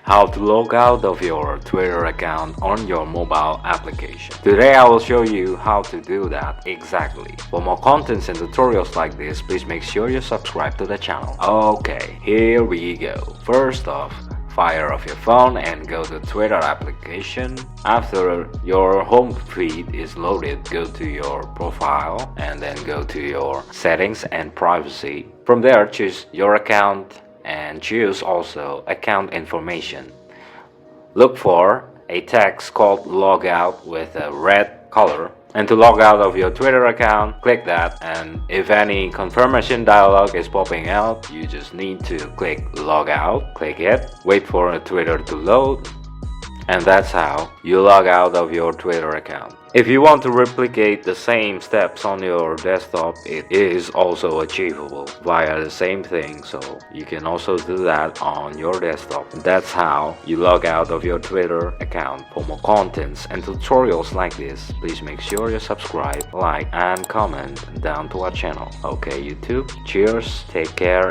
How to log out of your Twitter account on your mobile application. Today I will show you how to do that exactly. For more contents and tutorials like this, please make sure you subscribe to the channel. Okay, here we go. First off, fire off your phone and go to Twitter application. After your home feed is loaded, go to your profile and then go to your settings and privacy. From there, choose your account and choose also account information. Look for a text called logout with a red color. And to log out of your Twitter account, click that, and if any confirmation dialog is popping out, you just need to click log out, click it, wait for Twitter to load, and that's how you log out of your Twitter account. If you want to replicate the same steps on your desktop, it is also achievable via the same thing, so you can also do that on your desktop. That's how you log out of your Twitter account. For more contents and tutorials like this, please make sure you subscribe, like and comment down to our channel. Okay YouTube, cheers, take care.